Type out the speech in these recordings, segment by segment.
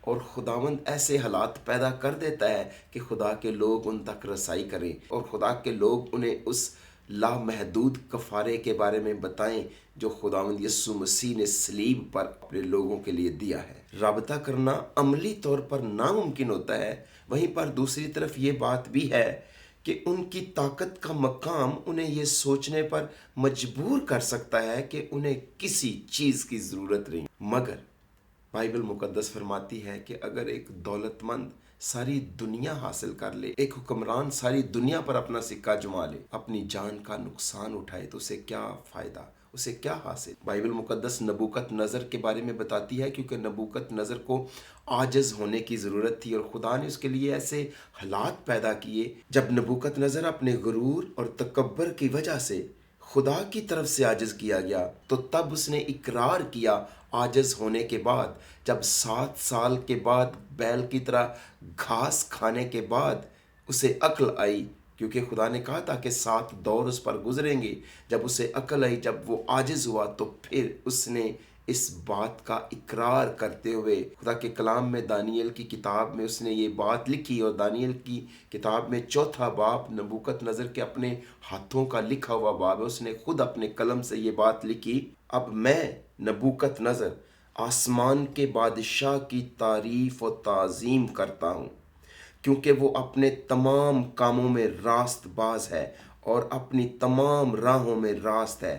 اور خداوند ایسے حالات پیدا کر دیتا ہے کہ خدا کے لوگ ان تک رسائی کریں اور خدا کے لوگ انہیں اس لامحدود کفارے کے بارے میں بتائیں جو خداوند یسوع مسیح نے صلیب پر اپنے لوگوں کے لیے دیا ہے۔ رابطہ کرنا عملی طور پر ناممکن ہوتا ہے، وہیں پر دوسری طرف یہ بات بھی ہے کہ ان کی طاقت کا مقام انہیں یہ سوچنے پر مجبور کر سکتا ہے کہ انہیں کسی چیز کی ضرورت نہیں، مگر بائبل مقدس فرماتی ہے کہ اگر ایک دولت مند ساری دنیا حاصل کر لے، ایک حکمران ساری دنیا پر اپنا سکہ جما لے، اپنی جان کا نقصان اٹھائے تو اسے کیا فائدہ، اسے کیا حاصل؟ بائبل مقدس نبوکت نظر کے بارے میں بتاتی ہے کیونکہ نبوکت نظر کو عاجز ہونے کی ضرورت تھی اور خدا نے اس کے لیے ایسے حالات پیدا کیے جب نبوکت نظر اپنے غرور اور تکبر کی وجہ سے خدا کی طرف سے عاجز کیا گیا تو تب اس نے اقرار کیا عاجز ہونے کے بعد، جب 7 سال کے بعد بیل کی طرح گھاس کھانے کے بعد اسے عقل آئی، کیونکہ خدا نے کہا تھا کہ 7 دور اس پر گزریں گے۔ جب اسے عقل آئی، جب وہ عاجز ہوا تو پھر اس نے اس بات کا اقرار کرتے ہوئے خدا کے کلام میں دانیل کی کتاب میں اس نے یہ بات لکھی، اور دانیل کی کتاب میں 4 باب نبوکت نظر کے اپنے ہاتھوں کا لکھا ہوا باب ہے، اس نے خود اپنے قلم سے یہ بات لکھی، اب میں نبوکت نظر آسمان کے بادشاہ کی تعریف و تعظیم کرتا ہوں، کیونکہ وہ اپنے تمام کاموں میں راست باز ہے اور اپنی تمام راہوں میں راست ہے،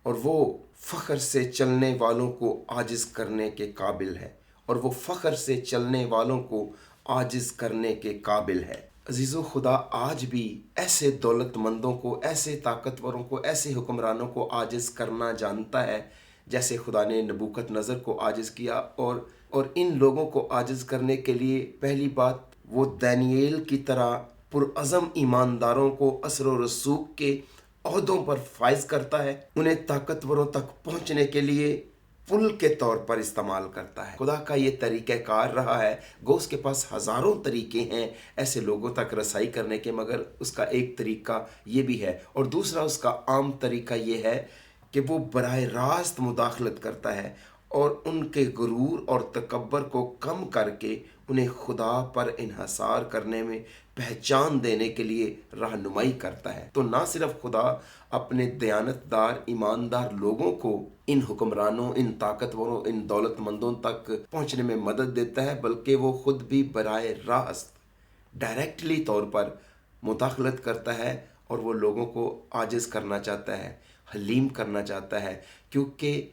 اور وہ فخر سے چلنے والوں کو عاجز کرنے کے قابل ہے، اور وہ فخر سے چلنے والوں کو عاجز کرنے کے قابل ہے۔ عزیزو، خدا آج بھی ایسے دولت مندوں کو، ایسے طاقتوروں کو، ایسے حکمرانوں کو عاجز کرنا جانتا ہے جیسے خدا نے نبوکت نظر کو عاجز کیا، اور ان لوگوں کو عاجز کرنے کے لیے پہلی بات وہ دانییل کی طرح پرعزم ایمانداروں کو اثر و رسوخ کے عہدوں پر فائز کرتا ہے، انہیں طاقتوروں تک پہنچنے کے لیے پل کے طور پر استعمال کرتا ہے۔ خدا کا یہ طریقہ کار رہا ہے، گو اس کے پاس ہزاروں طریقے ہیں ایسے لوگوں تک رسائی کرنے کے، مگر اس کا ایک طریقہ یہ بھی ہے، اور دوسرا اس کا عام طریقہ یہ ہے کہ وہ براہ راست مداخلت کرتا ہے اور ان کے غرور اور تکبر کو کم کر کے انہیں خدا پر انحصار کرنے میں پہچان دینے کے لیے رہنمائی کرتا ہے۔ تو نہ صرف خدا اپنے دیانتدار ایماندار لوگوں کو ان حکمرانوں، ان طاقتوروں، ان دولت مندوں تک پہنچنے میں مدد دیتا ہے، بلکہ وہ خود بھی براہ راست ڈائریکٹلی طور پر مداخلت کرتا ہے اور وہ لوگوں کو عاجز کرنا چاہتا ہے، حلیم کرنا چاہتا ہے، کیونکہ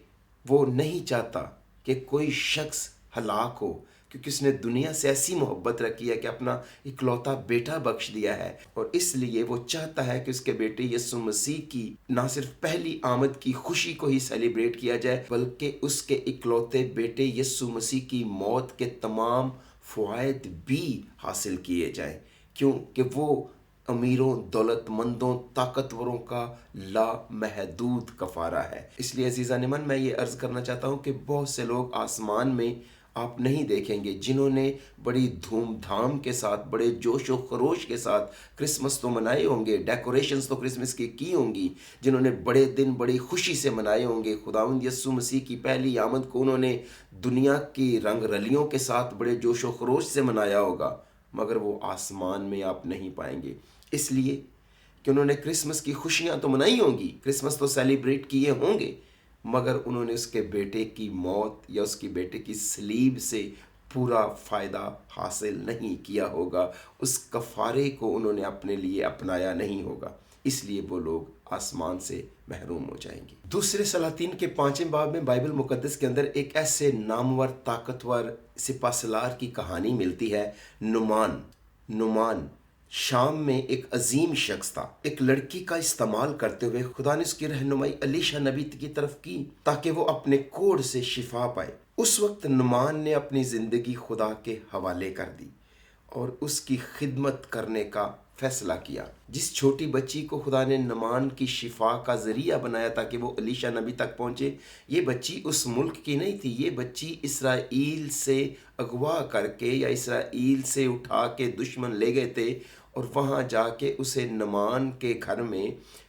وہ نہیں چاہتا کہ کوئی شخص ہلاک ہو، کیونکہ اس نے دنیا سے ایسی محبت رکھی ہے کہ اپنا اکلوتا بیٹا بخش دیا ہے، اور اس لیے وہ چاہتا ہے کہ اس کے بیٹے یسوع مسیح کی نہ صرف پہلی آمد کی خوشی کو ہی سیلیبریٹ کیا جائے، بلکہ اس کے اکلوتے بیٹے یسوع مسیح کی موت کے تمام فوائد بھی حاصل کیے جائیں، کیونکہ وہ امیروں، دولت مندوں، طاقتوروں کا لامحدود کفارہ ہے۔ اس لیے عزیزان من، میں یہ عرض کرنا چاہتا ہوں کہ بہت سے لوگ آسمان میں آپ نہیں دیکھیں گے جنہوں نے بڑی دھوم دھام کے ساتھ، بڑے جوش و خروش کے ساتھ کرسمس تو منائے ہوں گے، ڈیکوریشنز تو کرسمس کی ہوں گی، جنہوں نے بڑے دن بڑی خوشی سے منائے ہوں گے، خداوند یسوع مسیح کی پہلی آمد کو انہوں نے دنیا کی رنگ رلیوں کے ساتھ بڑے جوش و خروش سے منایا ہوگا، مگر وہ آسمان میں آپ نہیں پائیں گے، اس لیے کہ انہوں نے کرسمس کی خوشیاں تو منائی ہوں گی، کرسمس تو سیلیبریٹ کیے ہوں گے، مگر انہوں نے اس کے بیٹے کی موت یا اس کی بیٹے کی صلیب سے پورا فائدہ حاصل نہیں کیا ہوگا، اس کفارے کو انہوں نے اپنے لیے اپنایا نہیں ہوگا، اس لیے وہ لوگ آسمان سے محروم ہو جائیں گے۔ دوسرے سلاطین کے 5ویں باب میں بائبل مقدس کے اندر ایک ایسے نامور طاقتور سپہ سالار کی کہانی ملتی ہے، نعمان شام میں ایک عظیم شخص تھا۔ ایک لڑکی کا استعمال کرتے ہوئے خدا نے اس کی رہنمائی الیشا نبی کی طرف کی تاکہ وہ اپنے کوڑ سے شفا پائے۔ اس وقت نعمان نے اپنی زندگی خدا کے حوالے کر دی اور اس کی خدمت کرنے کا فیصلہ کیا۔ جس چھوٹی بچی کو خدا نے نعمان کی شفا کا ذریعہ بنایا تاکہ وہ الیشا نبی تک پہنچے، یہ بچی اس ملک کی نہیں تھی، یہ بچی اسرائیل سے اغوا کر کے یا اسرائیل سے اٹھا کے دشمن لے گئے تھے، اور وہاں جا کے اسے نعمان کے گھر میں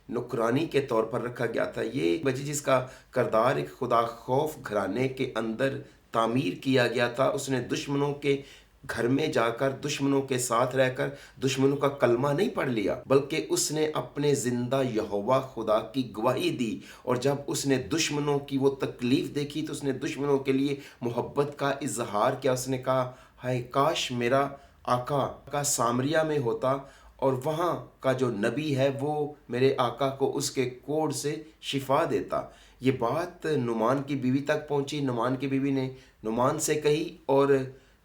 نکرانی کے طور پر رکھا گیا تھا۔ یہ بچی جس کا کردار ایک خدا خوف گھرانے کے اندر تعمیر کیا گیا تھا، اس نے دشمنوں کے گھر میں جا کر دشمنوں کے ساتھ رہ کر دشمنوں کا کلمہ نہیں پڑھ لیا، بلکہ اس نے اپنے زندہ یہوہ خدا کی گواہی دی، اور جب اس نے دشمنوں کی وہ تکلیف دیکھی تو اس نے دشمنوں کے لیے محبت کا اظہار کیا۔ اس نے کہا ہائے کاش میرا آقا کا سامریہ میں ہوتا اور وہاں کا جو نبی ہے وہ میرے آقا کو اس کے کوڑ سے شفا دیتا۔ یہ بات نعمان کی بیوی تک پہنچی، نعمان کی بیوی نے نعمان سے کہی، اور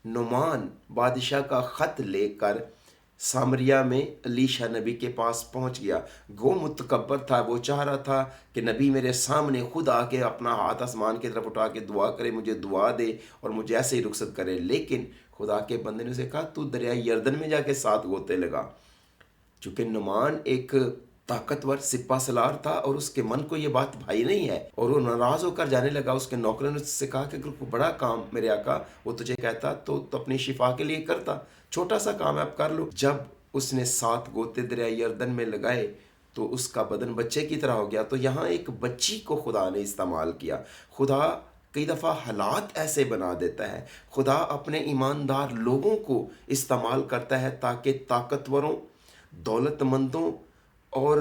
نعمان بادشاہ کا خط لے کر سامریہ میں الیشا نبی کے پاس پہنچ گیا۔ وہ متکبر تھا، وہ چاہ رہا تھا کہ نبی میرے سامنے خود آ کے اپنا ہاتھ آسمان کی طرف اٹھا کے دعا کرے، مجھے دعا دے اور مجھے ایسے ہی رخصت کرے، لیکن خدا کے بندے نے اسے کہا تو دریائے یردن میں جا کے 7 غوطے لگا۔ چونکہ نعمان ایک طاقتور سپہ سالار تھا اور اس کے من کو یہ بات بھائی نہیں ہے، اور وہ ناراض ہو کر جانے لگا۔ اس کے نوکروں نے اس سے کہا کہ اگر کوئی بڑا کام میرے آقا وہ تجھے کہتا تو اپنی شفا کے لیے کرتا، چھوٹا سا کام ہے اب کر لو۔ جب اس نے 7 غوطے دریائے یردن میں لگائے تو اس کا بدن بچے کی طرح ہو گیا۔ تو یہاں ایک بچی کو خدا نے استعمال کیا۔ خدا کئی دفعہ حالات ایسے بنا دیتا ہے، خدا اپنے ایماندار لوگوں کو استعمال کرتا ہے تاکہ طاقتوروں، دولت مندوں اور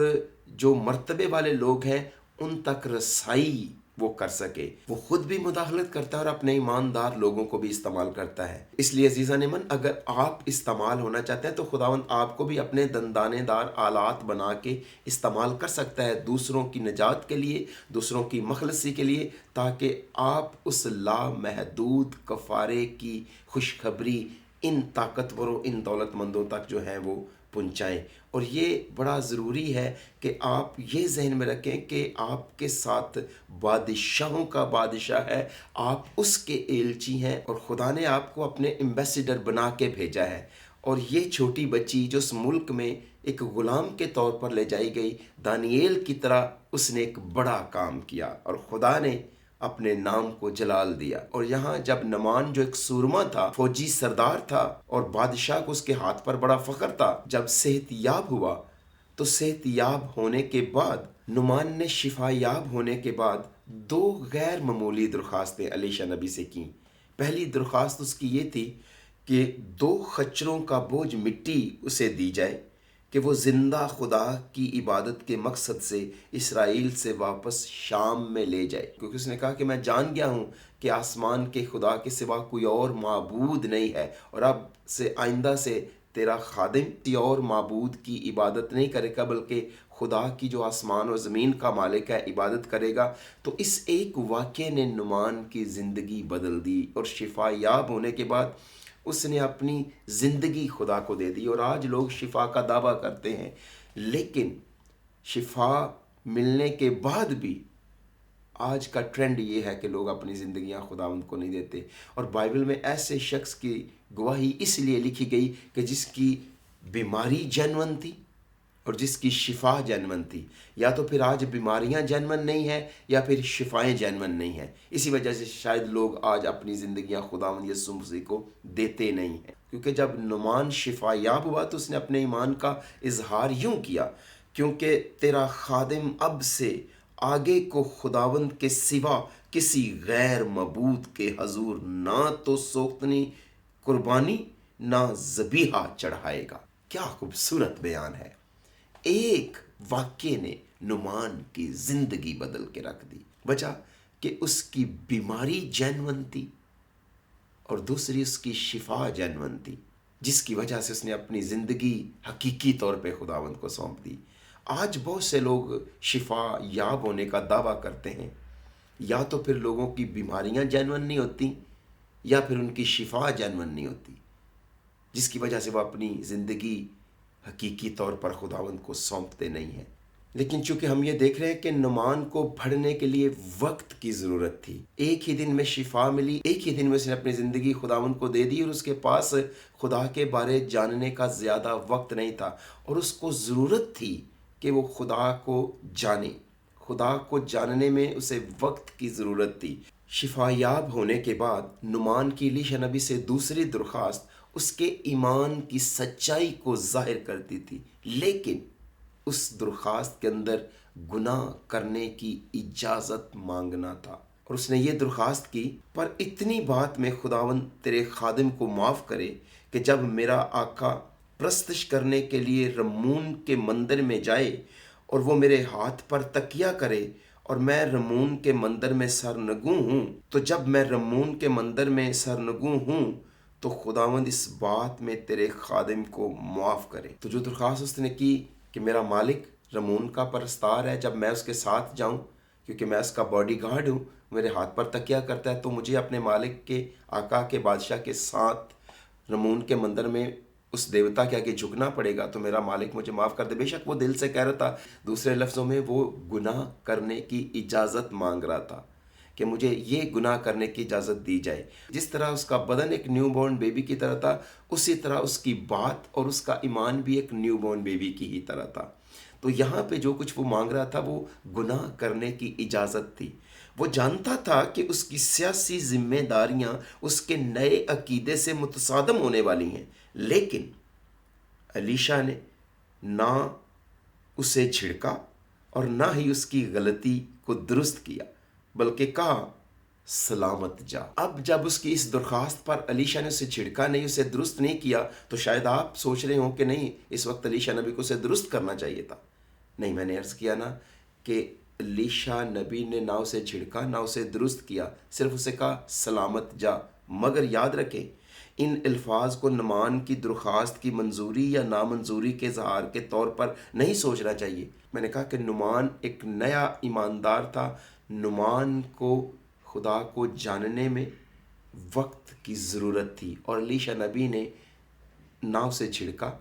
جو مرتبے والے لوگ ہیں ان تک رسائی وہ کر سکے۔ وہ خود بھی مداخلت کرتا ہے اور اپنے ایماندار لوگوں کو بھی استعمال کرتا ہے۔ اس لیے عزیزان من، اگر آپ استعمال ہونا چاہتے ہیں تو خداوند آپ کو بھی اپنے دندانے دار آلات بنا کے استعمال کر سکتا ہے، دوسروں کی نجات کے لیے، دوسروں کی مخلصی کے لیے، تاکہ آپ اس لامحدود کفارے کی خوشخبری ان طاقتوروں، ان دولت مندوں تک جو ہیں وہ پہنچائیں۔ اور یہ بڑا ضروری ہے کہ آپ یہ ذہن میں رکھیں کہ آپ کے ساتھ بادشاہوں کا بادشاہ ہے، آپ اس کے ایلچی ہیں، اور خدا نے آپ کو اپنے ایمبیسیڈر بنا کے بھیجا ہے۔ اور یہ چھوٹی بچی جو اس ملک میں ایک غلام کے طور پر لے جائی گئی، دانییل کی طرح اس نے ایک بڑا کام کیا اور خدا نے اپنے نام کو جلال دیا۔ اور یہاں جب نعمان جو ایک سورما تھا، فوجی سردار تھا، اور بادشاہ کو اس کے ہاتھ پر بڑا فخر تھا، جب صحت یاب ہوا تو صحت یاب ہونے کے بعد نعمان نے شفا یاب ہونے کے بعد 2 غیر معمولی درخواستیں الیشا نبی سے کیں۔ پہلی درخواست اس کی یہ تھی کہ 2 خچروں کا بوجھ مٹی اسے دی جائے کہ وہ زندہ خدا کی عبادت کے مقصد سے اسرائیل سے واپس شام میں لے جائے، کیونکہ اس نے کہا کہ میں جان گیا ہوں کہ آسمان کے خدا کے سوا کوئی اور معبود نہیں ہے، اور اب سے آئندہ سے تیرا خادم کسی اور معبود کی عبادت نہیں کرے گا بلکہ خدا کی جو آسمان اور زمین کا مالک ہے عبادت کرے گا۔ تو اس ایک واقعے نے نعمان کی زندگی بدل دی، اور شفا یاب ہونے کے بعد اس نے اپنی زندگی خدا کو دے دی۔ اور آج لوگ شفا کا دعویٰ کرتے ہیں، لیکن شفا ملنے کے بعد بھی آج کا ٹرینڈ یہ ہے کہ لوگ اپنی زندگیاں خداوند کو نہیں دیتے۔ اور بائبل میں ایسے شخص کی گواہی اس لیے لکھی گئی کہ جس کی بیماری جینون تھی اور جس کی شفا جینون تھی۔ یا تو پھر آج بیماریاں جینون نہیں ہیں یا پھر شفائیں جینون نہیں ہیں، اسی وجہ سے شاید لوگ آج اپنی زندگیاں خداوند یسوع مسیح کو دیتے نہیں ہیں۔ کیونکہ جب نعمان شفا یاب ہوا تو اس نے اپنے ایمان کا اظہار یوں کیا، کیونکہ تیرا خادم اب سے آگے کو خداوند کے سوا کسی غیر معبود کے حضور نہ تو سوختنی قربانی نہ ذبیحہ چڑھائے گا۔ کیا خوبصورت بیان ہے! ایک واقعے نے نعمان کی زندگی بدل کے رکھ دی، وجہ کہ اس کی بیماری جینون تھی اور دوسری اس کی شفا جینون تھی، جس کی وجہ سے اس نے اپنی زندگی حقیقی طور پہ خداوند کو سونپ دی۔ آج بہت سے لوگ شفا یاب ہونے کا دعویٰ کرتے ہیں، یا تو پھر لوگوں کی بیماریاں جینون نہیں ہوتی یا پھر ان کی شفا جینون نہیں ہوتی، جس کی وجہ سے وہ اپنی زندگی حقیقی طور پر خداوند کو سونپتے نہیں ہیں۔ لیکن چونکہ ہم یہ دیکھ رہے ہیں کہ نعمان کو بڑھنے کے لیے وقت کی ضرورت تھی، ایک ہی دن میں شفا ملی، ایک ہی دن میں اس نے اپنی زندگی خداوند کو دے دی، اور اس کے پاس خدا کے بارے جاننے کا زیادہ وقت نہیں تھا، اور اس کو ضرورت تھی کہ وہ خدا کو جانے۔ خدا کو جاننے میں اسے وقت کی ضرورت تھی۔ شفا یاب ہونے کے بعد نعمان کی الیشا نبی سے دوسری درخواست اس کے ایمان کی سچائی کو ظاہر کرتی تھی، لیکن اس درخواست کے اندر گناہ کرنے کی اجازت مانگنا تھا۔ اور اس نے یہ درخواست کی، پر اتنی بات میں خداوند تیرے خادم کو معاف کرے کہ جب میرا آقا پرستش کرنے کے لیے رمون کے مندر میں جائے اور وہ میرے ہاتھ پر تکیہ کرے اور میں رمون کے مندر میں سرنگوں ہوں، تو جب میں رمون کے مندر میں سرنگوں ہوں تو خداوند اس بات میں تیرے خادم کو معاف کرے۔ تو جو درخواست اس نے کی کہ میرا مالک رمون کا پرستار ہے، جب میں اس کے ساتھ جاؤں کیونکہ میں اس کا باڈی گارڈ ہوں، میرے ہاتھ پر تکیہ کرتا ہے، تو مجھے اپنے مالک کے آقا کے بادشاہ کے ساتھ رمون کے مندر میں اس دیوتا کے آگے جھکنا پڑے گا، تو میرا مالک مجھے معاف کر دے۔ بے شک وہ دل سے کہہ رہا تھا، دوسرے لفظوں میں وہ گناہ کرنے کی اجازت مانگ رہا تھا کہ مجھے یہ گناہ کرنے کی اجازت دی جائے۔ جس طرح اس کا بدن ایک نیو بورن بیبی کی طرح تھا، اسی طرح اس کی بات اور اس کا ایمان بھی ایک نیو بورن بیبی کی ہی طرح تھا۔ تو یہاں پہ جو کچھ وہ مانگ رہا تھا وہ گناہ کرنے کی اجازت تھی۔ وہ جانتا تھا کہ اس کی سیاسی ذمہ داریاں اس کے نئے عقیدے سے متصادم ہونے والی ہیں، لیکن الیشا نے نہ اسے جھڑکا اور نہ ہی اس کی غلطی کو درست کیا، بلکہ کہا سلامت جا۔ اب جب اس کی اس درخواست پر الیشا نے اسے جھڑکا نہیں، اسے درست نہیں کیا، تو شاید آپ سوچ رہے ہوں کہ نہیں، اس وقت الیشا نبی کو اسے درست کرنا چاہیے تھا۔ نہیں، میں نے عرض کیا نا کہ الیشا نبی نے نہ اسے جھڑکا نہ اسے درست کیا، صرف اسے کہا سلامت جا۔ مگر یاد رکھیں، ان الفاظ کو نعمان کی درخواست کی منظوری یا نامنظوری کے اظہار کے طور پر نہیں سوچنا چاہیے۔ میں نے کہا کہ نعمان ایک نیا ایماندار تھا، نعمان کو خدا کو جاننے میں وقت کی ضرورت تھی، اور الیشا نبی نے نہ اسے جھڑکا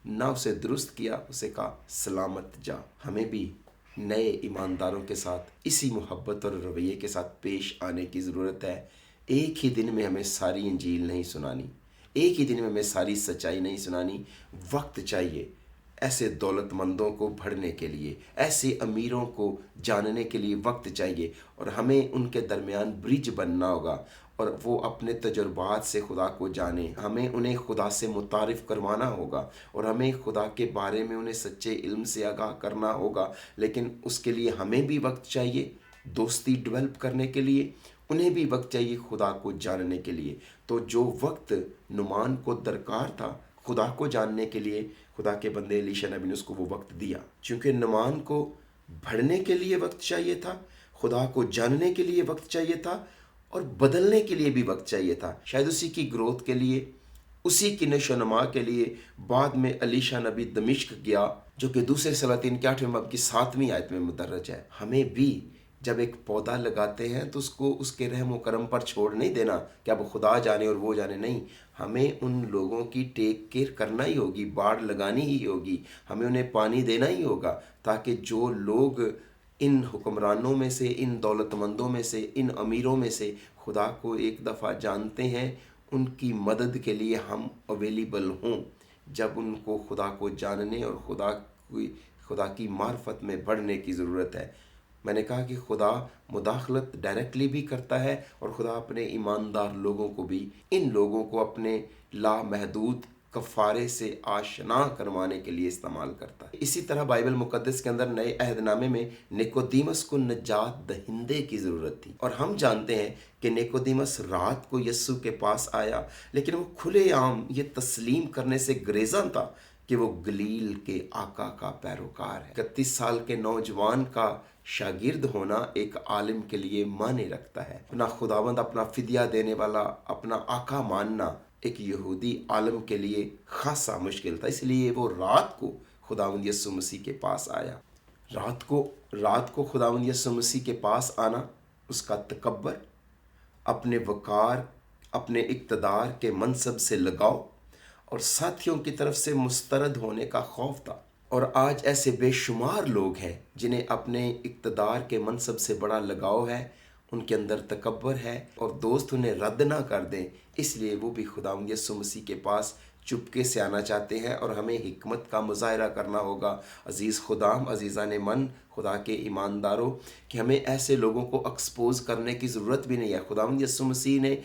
نہ اسے درست کیا، اسے کہا سلامت جا۔ ہمیں بھی نئے ایمانداروں کے ساتھ اسی محبت اور رویے کے ساتھ پیش آنے کی ضرورت ہے۔ ایک ہی دن میں ہمیں ساری انجیل نہیں سنانی، ایک ہی دن میں ہمیں ساری سچائی نہیں سنانی، وقت چاہیے ایسے دولت مندوں کو بڑھنے کے لیے، ایسے امیروں کو جاننے کے لیے وقت چاہیے، اور ہمیں ان کے درمیان برج بننا ہوگا، اور وہ اپنے تجربات سے خدا کو جانیں۔ ہمیں انہیں خدا سے متعارف کروانا ہوگا، اور ہمیں خدا کے بارے میں انہیں سچے علم سے آگاہ کرنا ہوگا، لیکن اس کے لیے ہمیں بھی وقت چاہیے دوستی ڈیولپ کرنے کے لیے، انہیں بھی وقت چاہیے خدا کو جاننے کے لیے۔ تو جو وقت نعمان کو درکار تھا خدا کو جاننے کے لیے، خدا کے بندے الیشا نبی نے اس کو وہ وقت دیا، چونکہ نعمان کو بڑھنے کے لیے وقت چاہیے تھا، خدا کو جاننے کے لیے وقت چاہیے تھا، اور بدلنے کے لیے بھی وقت چاہیے تھا۔ شاید اسی کی گروتھ کے لیے، اسی کی نشو و نما کے لیے بعد میں الیشا نبی دمشق گیا، جو کہ دوسرے سلاطین کے 8ویں باب کی 7ویں آیت میں مدرج ہے۔ ہمیں بھی جب ایک پودا لگاتے ہیں تو اس کو اس کے رحم و کرم پر چھوڑ نہیں دینا کہ اب خدا جانے اور وہ جانے، نہیں، ہمیں ان لوگوں کی ٹیک کیئر کرنا ہی ہوگی، باڑ لگانی ہی ہوگی، ہمیں انہیں پانی دینا ہی ہوگا، تاکہ جو لوگ ان حکمرانوں میں سے، ان دولت مندوں میں سے، ان امیروں میں سے خدا کو ایک دفعہ جانتے ہیں، ان کی مدد کے لیے ہم اویلیبل ہوں، جب ان کو خدا کو جاننے اور خدا کی معرفت میں بڑھنے کی ضرورت ہے۔ میں نے کہا کہ خدا مداخلت ڈائریکٹلی بھی کرتا ہے، اور خدا اپنے ایماندار لوگوں کو بھی، ان لوگوں کو اپنے لامحدود کفارے سے آشنا کروانے کے لیے استعمال کرتا ہے۔ اسی طرح بائبل مقدس کے اندر نئے عہد نامے میں نیکودیمس کو نجات دہندے کی ضرورت تھی، اور ہم جانتے ہیں کہ نیکودیمس رات کو یسوع کے پاس آیا، لیکن وہ کھلے عام یہ تسلیم کرنے سے گریزاں تھا کہ وہ گلیل کے آقا کا پیروکار ہے۔ 31 سال کے نوجوان کا شاگرد ہونا ایک عالم کے لیے معنی رکھتا ہے۔ اپنا خداوند، اپنا فدیہ دینے والا، اپنا آقا ماننا ایک یہودی عالم کے لیے خاصا مشکل تھا، اس لیے وہ رات کو خداوند یسوع مسیح کے پاس آیا۔ رات کو خداوند یسوع مسیح کے پاس آنا اس کا تکبر، اپنے وقار، اپنے اقتدار کے منصب سے لگاؤ اور ساتھیوں کی طرف سے مسترد ہونے کا خوف تھا۔ اور آج ایسے بے شمار لوگ ہیں جنہیں اپنے اقتدار کے منصب سے بڑا لگاؤ ہے، ان کے اندر تکبر ہے، اور دوست انہیں رد نہ کر دیں، اس لیے وہ بھی خداوند یسوع مسیح کے پاس چپکے سے آنا چاہتے ہیں، اور ہمیں حکمت کا مظاہرہ کرنا ہوگا۔ عزیز خدام، عزیزان من، خدا کے ایمانداروں، کہ ہمیں ایسے لوگوں کو ایکسپوز کرنے کی ضرورت بھی نہیں ہے۔ خداوند یسوع مسیح نے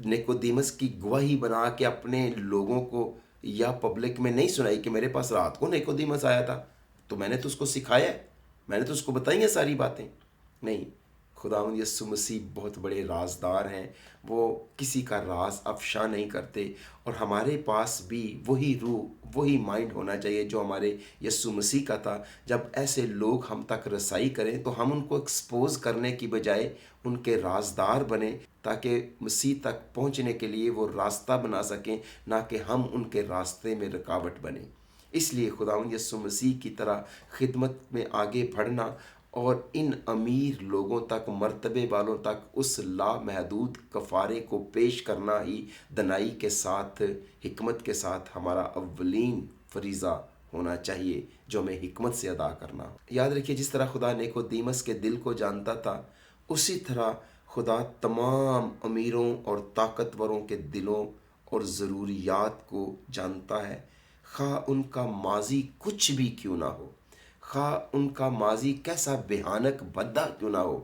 نیکودیمس کی گواہی بنا کے اپنے لوگوں کو یا پبلک میں نہیں سنائی کہ میرے پاس رات کو نیکودیمس آیا تھا تو میں نے تو اس کو سکھایا ہے، میں نے تو اس کو بتائی ہیں ساری باتیں، نہیں۔ خداوند یسوع مسیح بہت بڑے رازدار ہیں، وہ کسی کا راز افشا نہیں کرتے، اور ہمارے پاس بھی وہی روح، وہی مائنڈ ہونا چاہیے جو ہمارے یسوع مسیح کا تھا۔ جب ایسے لوگ ہم تک رسائی کریں تو ہم ان کو ایکسپوز کرنے کی بجائے ان کے رازدار بنیں، تاکہ مسیح تک پہنچنے کے لیے وہ راستہ بنا سکیں، نہ کہ ہم ان کے راستے میں رکاوٹ بنیں۔ اس لیے خداوند یسوع مسیح کی طرح خدمت میں آگے بڑھنا اور ان امیر لوگوں تک، مرتبے والوں تک اس لامحدود کفارے کو پیش کرنا ہی دنائی کے ساتھ، حکمت کے ساتھ ہمارا اولین فریضہ ہونا چاہیے، جو ہمیں حکمت سے ادا کرنا ہو۔ یاد رکھیے، جس طرح خدا نیکودیمس کے دل کو جانتا تھا، اسی طرح خدا تمام امیروں اور طاقتوروں کے دلوں اور ضروریات کو جانتا ہے، خواہ ان کا ماضی کچھ بھی کیوں نہ ہو، خواہ ان کا ماضی کیسا بھیانک بھدا کیوں نہ ہو،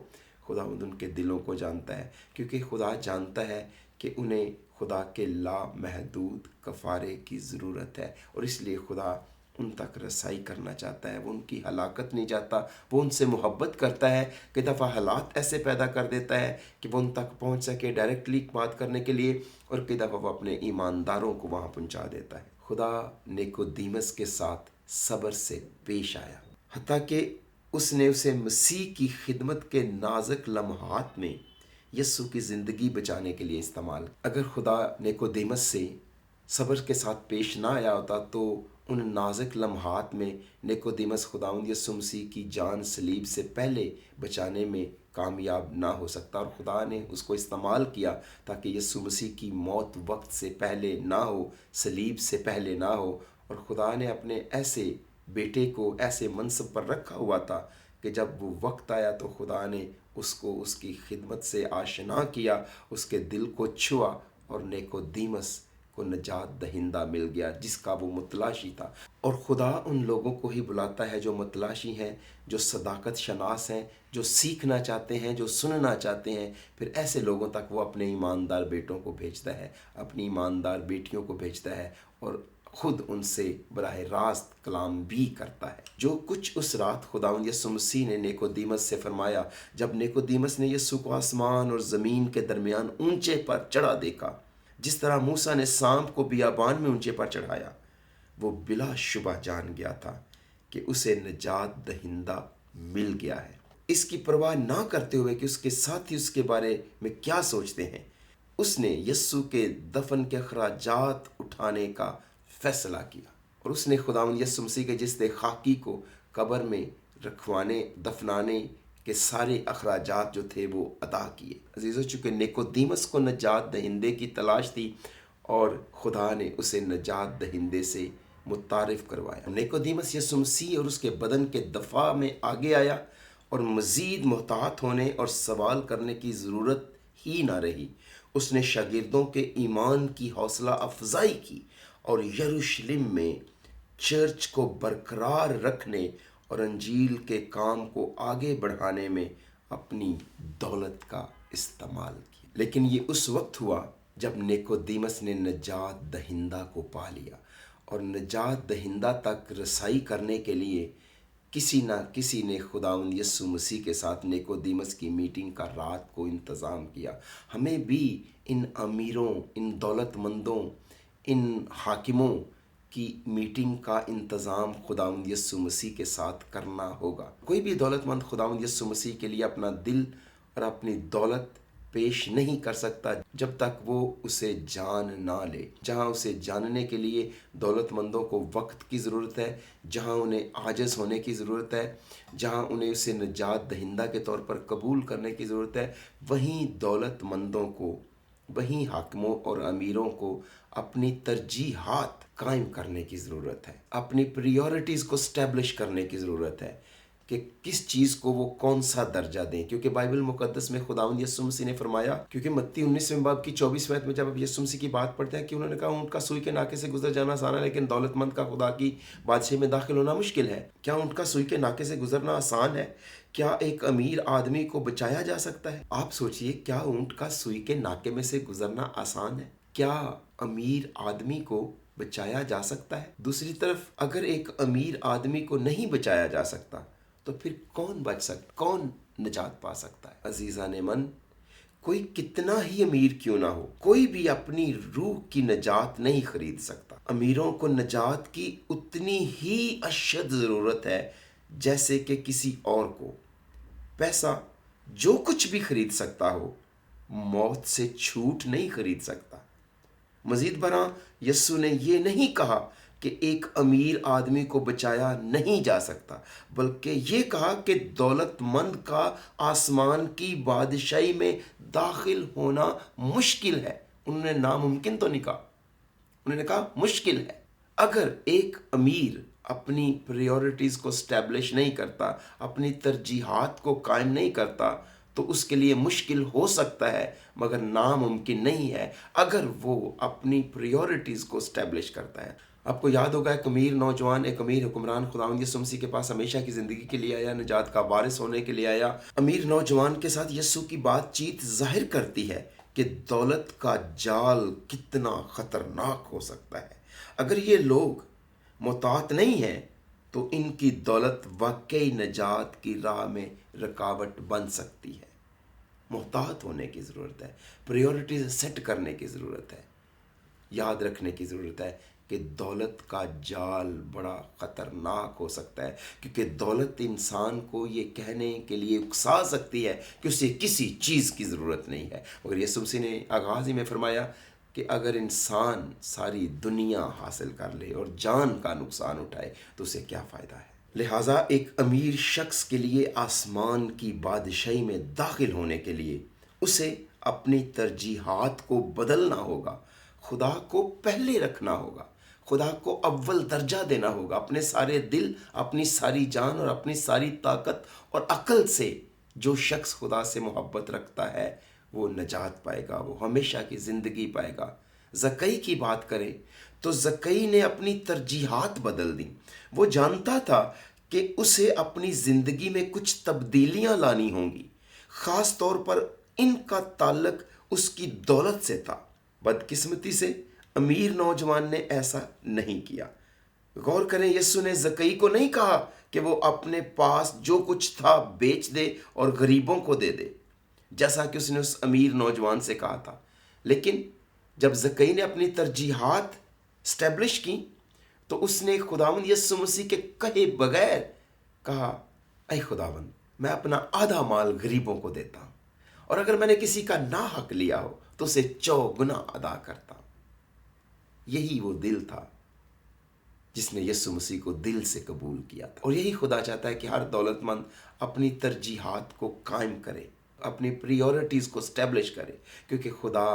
خدا ان کے دلوں کو جانتا ہے، کیونکہ خدا جانتا ہے کہ انہیں خدا کے لامحدود کفارے کی ضرورت ہے، اور اس لیے خدا ان تک رسائی کرنا چاہتا ہے۔ وہ ان کی ہلاکت نہیں چاہتا، وہ ان سے محبت کرتا ہے، کئی دفعہ حالات ایسے پیدا کر دیتا ہے کہ وہ ان تک پہنچ سکے ڈائریکٹلی بات کرنے کے لیے، اور کئی دفعہ وہ اپنے ایمانداروں کو وہاں پہنچا دیتا ہے۔ خدا نیکودیمس کے ساتھ صبر سے پیش آیا، حتیٰ کہ اس نے اسے مسیح کی خدمت کے نازک لمحات میں یسوع کی زندگی بچانے کے لیے استعمال۔ اگر خدا نیکودیمس سے صبر کے ساتھ پیش نہ آیا ہوتا تو ان نازک لمحات میں نیکودیمس خداوند یسوع مسیح کی جان صلیب سے پہلے بچانے میں کامیاب نہ ہو سکتا، اور خدا نے اس کو استعمال کیا تاکہ یسوع مسیح کی موت وقت سے پہلے نہ ہو، صلیب سے پہلے نہ ہو، اور خدا نے اپنے ایسے بیٹے کو ایسے منصب پر رکھا ہوا تھا کہ جب وہ وقت آیا تو خدا نے اس کو اس کی خدمت سے آشنا کیا، اس کے دل کو چھوا، اور نیکودیمس کو نجات دہندہ مل گیا جس کا وہ متلاشی تھا۔ اور خدا ان لوگوں کو ہی بلاتا ہے جو متلاشی ہیں، جو صداقت شناس ہیں، جو سیکھنا چاہتے ہیں، جو سننا چاہتے ہیں، پھر ایسے لوگوں تک وہ اپنے ایماندار بیٹوں کو بھیجتا ہے، اپنی ایماندار بیٹیوں کو بھیجتا ہے، اور خود ان سے براہ راست کلام بھی کرتا ہے۔ جو کچھ اس رات خداوند یسوع مسیح نے نیکودیمس سے فرمایا، جب نیکودیمس نے یسوع کو آسمان اور زمین کے درمیان اونچے پر چڑھا دیکھا، جس طرح موسیٰ نے سانپ کو بیابان میں اونچے پر چڑھایا، وہ بلا شبہ جان گیا تھا کہ اسے نجات دہندہ مل گیا ہے۔ اس کی پرواہ نہ کرتے ہوئے کہ اس کے ساتھی اس کے بارے میں کیا سوچتے ہیں، اس نے یسوع کے دفن کے اخراجات اٹھانے کا فیصلہ کیا، اور اس نے خداوند یسوع مسیح کے جسد خاکی کو قبر میں رکھوانے، دفنانے کے سارے اخراجات جو تھے وہ ادا کیے۔ عزیزو، چونکہ نیکودیمس کو نجات دہندے کی تلاش تھی، اور خدا نے اسے نجات دہندے سے متعارف کروایا۔ نیکودیمس یسوع مسیح اور اس کے بدن کے دفاع میں آگے آیا، اور مزید محتاط ہونے اور سوال کرنے کی ضرورت ہی نہ رہی۔ اس نے شاگردوں کے ایمان کی حوصلہ افزائی کی، اور یروشلم میں چرچ کو برقرار رکھنے اور انجیل کے کام کو آگے بڑھانے میں اپنی دولت کا استعمال کیا۔ لیکن یہ اس وقت ہوا جب نیکودیمس نے نجات دہندہ کو پا لیا، اور نجات دہندہ تک رسائی کرنے کے لیے کسی نہ کسی نے خداوند یسوع مسیح کے ساتھ نیکودیمس کی میٹنگ کا رات کو انتظام کیا۔ ہمیں بھی ان امیروں، ان دولت مندوں، ان حاکموں کی میٹنگ کا انتظام خداوند یسوع مسیح کے ساتھ کرنا ہوگا۔ کوئی بھی دولت مند خداوند یسوع مسیح کے لیے اپنا دل اور اپنی دولت پیش نہیں کر سکتا جب تک وہ اسے جان نہ لے۔ جہاں اسے جاننے کے لیے دولت مندوں کو وقت کی ضرورت ہے، جہاں انہیں عاجز ہونے کی ضرورت ہے، جہاں انہیں اسے نجات دہندہ کے طور پر قبول کرنے کی ضرورت ہے، وہیں دولت مندوں کو، وہیں حاکموں اور امیروں کو اپنی ترجیحات قائم کرنے کی ضرورت ہے، اپنی پریورٹیز کو اسٹیبلش کرنے کی ضرورت ہے کہ کس چیز کو وہ کون سا درجہ دیں۔ کیونکہ بائبل مقدس میں خداوند یسوع مسیح نے فرمایا، کیونکہ متی 19 باب کی 24 آیت میں جب اب یسوع مسیح کی بات پڑھتے ہیں کہ انہوں نے کہا اونٹ کا سوئی کے ناکے سے گزر جانا آسان ہے، لیکن دولت مند کا خدا کی بادشاہی میں داخل ہونا مشکل ہے۔ کیا اونٹ کا سوئی کے ناکے سے گزرنا آسان ہے؟ کیا ایک امیر آدمی کو بچایا جا سکتا ہے؟ آپ سوچئے، کیا اونٹ کا سوئی کے ناکے میں سے گزرنا آسان ہے؟ کیا امیر آدمی کو بچایا جا سکتا ہے؟ دوسری طرف اگر ایک امیر آدمی کو نہیں بچایا جا سکتا تو پھر کون بچ سکتا؟ کون نجات پا سکتا ہے۔ عزیزان من، کوئی کتنا ہی امیر کیوں نہ ہو، کوئی بھی اپنی روح کی نجات نہیں خرید سکتا۔ امیروں کو نجات کی اتنی ہی اشد ضرورت ہے جیسے کہ کسی اور کو۔ پیسہ جو کچھ بھی خرید سکتا ہو، موت سے چھوٹ نہیں خرید سکتا۔ مزید برآں یسوع نے یہ نہیں کہا کہ ایک امیر آدمی کو بچایا نہیں جا سکتا، بلکہ یہ کہا کہ دولت مند کا آسمان کی بادشاہی میں داخل ہونا مشکل ہے۔ انہوں نے ناممکن تو نہیں کہا، انہوں نے کہا مشکل ہے۔ اگر ایک امیر اپنی پریورٹیز کو اسٹیبلش نہیں کرتا، اپنی ترجیحات کو قائم نہیں کرتا، تو اس کے لیے مشکل ہو سکتا ہے مگر ناممکن نہیں ہے اگر وہ اپنی پریورٹیز کو اسٹیبلش کرتا ہے۔ آپ کو یاد ہوگا ایک امیر نوجوان، ایک امیر حکمران خداوند یسوع مسیح کے پاس ہمیشہ کی زندگی کے لیے آیا، نجات کا وارث ہونے کے لیے آیا۔ امیر نوجوان کے ساتھ یسوع کی بات چیت ظاہر کرتی ہے کہ دولت کا جال کتنا خطرناک ہو سکتا ہے۔ اگر یہ لوگ محتاط نہیں ہیں تو ان کی دولت واقعی نجات کی راہ میں رکاوٹ بن سکتی ہے۔ محتاط ہونے کی ضرورت ہے، پریورٹیز سیٹ کرنے کی ضرورت ہے، یاد رکھنے کی ضرورت ہے کہ دولت کا جال بڑا خطرناک ہو سکتا ہے، کیونکہ دولت انسان کو یہ کہنے کے لیے اکسا سکتی ہے کہ اسے کسی چیز کی ضرورت نہیں ہے، مگر یسوع مسیح نے آغاز ہی میں فرمایا کہ اگر انسان ساری دنیا حاصل کر لے اور جان کا نقصان اٹھائے تو اسے کیا فائدہ ہے۔ لہٰذا ایک امیر شخص کے لیے آسمان کی بادشاہی میں داخل ہونے کے لیے اسے اپنی ترجیحات کو بدلنا ہوگا، خدا کو پہلے رکھنا ہوگا، خدا کو اول درجہ دینا ہوگا، اپنے سارے دل، اپنی ساری جان اور اپنی ساری طاقت اور عقل سے۔ جو شخص خدا سے محبت رکھتا ہے وہ نجات پائے گا، وہ ہمیشہ کی زندگی پائے گا۔ زکئی کی بات کریں تو زکئی نے اپنی ترجیحات بدل دیں۔ وہ جانتا تھا کہ اسے اپنی زندگی میں کچھ تبدیلیاں لانی ہوں گی، خاص طور پر ان کا تعلق اس کی دولت سے تھا۔ بدقسمتی سے امیر نوجوان نے ایسا نہیں کیا۔ غور کریں، یسوع نے زکئی کو نہیں کہا کہ وہ اپنے پاس جو کچھ تھا بیچ دے اور غریبوں کو دے دے، جیسا کہ اس نے اس امیر نوجوان سے کہا تھا۔ لیکن جب زکئی نے اپنی ترجیحات اسٹیبلش کی تو اس نے خداوند یسوع مسیح کے کہے بغیر کہا، اے خداوند، میں اپنا آدھا مال غریبوں کو دیتا ہوں، اور اگر میں نے کسی کا ناحق لیا ہو تو اسے 4 گنا ادا کرتا ہوں۔ یہی وہ دل تھا جس نے یسوع مسیح کو دل سے قبول کیا تھا، اور یہی خدا چاہتا ہے کہ ہر دولت مند اپنی ترجیحات کو قائم کرے، اپنی پریورٹیز کو اسٹیبلش کرے، کیونکہ خدا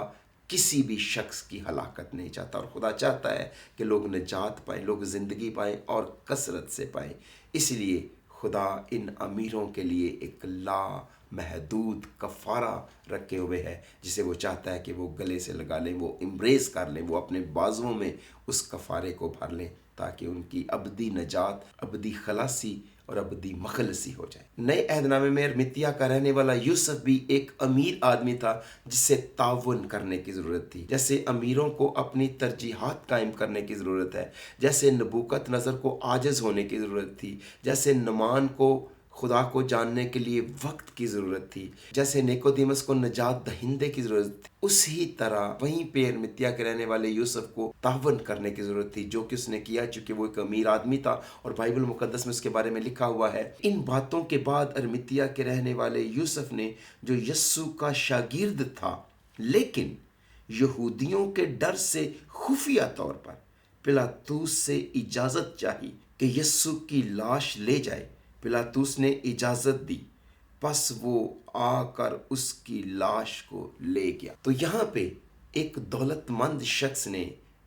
کسی بھی شخص کی ہلاکت نہیں چاہتا، اور خدا چاہتا ہے کہ لوگ نجات پائیں، لوگ زندگی پائیں اور کثرت سے پائیں۔ اس لیے خدا ان امیروں کے لیے ایک لا محدود کفارہ رکھے ہوئے ہے، جسے وہ چاہتا ہے کہ وہ گلے سے لگا لیں، وہ امبریس کر لیں، وہ اپنے بازوؤں میں اس کفارے کو بھر لیں، تاکہ ان کی ابدی نجات، ابدی خلاصی اور ابدی مخلصی ہو جائے۔ نئے عہد نامے میں ارمتیا کا رہنے والا یوسف بھی ایک امیر آدمی تھا جس سے تعاون کرنے کی ضرورت تھی۔ جیسے امیروں کو اپنی ترجیحات قائم کرنے کی ضرورت ہے، جیسے نبوکت نظر کو عاجز ہونے کی ضرورت تھی، جیسے نعمان کو خدا کو جاننے کے لیے وقت کی ضرورت تھی، جیسے نیکودیمس کو نجات دہندے کی ضرورت تھی، اسی طرح وہیں پہ ارمتیا کے رہنے والے یوسف کو تعاون کرنے کی ضرورت تھی، جو کہ اس نے کیا، چونکہ وہ ایک امیر آدمی تھا اور بائبل مقدس میں اس کے بارے میں لکھا ہوا ہے۔ ان باتوں کے بعد ارمتیا کے رہنے والے یوسف نے، جو یسوع کا شاگرد تھا لیکن یہودیوں کے ڈر سے خفیہ طور پر، پلاطوس سے اجازت چاہی کہ یسوع کی لاش لے جائے۔ پلاطوس نے اجازت دی، پس وہ آ کر اس کی لاش کو لے گیا۔ تو یہاں پہ ایک دولت مند شخص نے،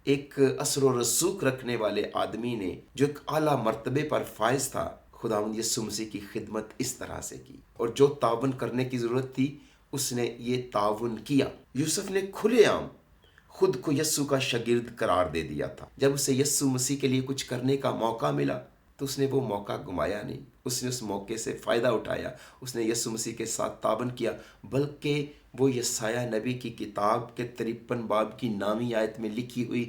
ایک اثر و رسوخ رکھنے والے آدمی نے، جو ایک اعلیٰ مرتبے پر فائز تھا، خداوند یسوع مسیح کی خدمت اس طرح سے کی، اور جو تعاون کرنے کی ضرورت تھی اس نے یہ تعاون کیا۔ یوسف نے کھلے عام خود کو یسوع کا شاگرد قرار دے دیا تھا۔ جب اسے یسوع مسیح کے لیے کچھ کرنے کا موقع ملا تو اس نے وہ موقع گمایا نہیں، اس نے اس موقع سے فائدہ اٹھایا، اس نے یسوع مسیح کے ساتھ تعاون کیا، بلکہ وہ یسایہ نبی کی کتاب کے 53 باب کی نامی آیت میں لکھی ہوئی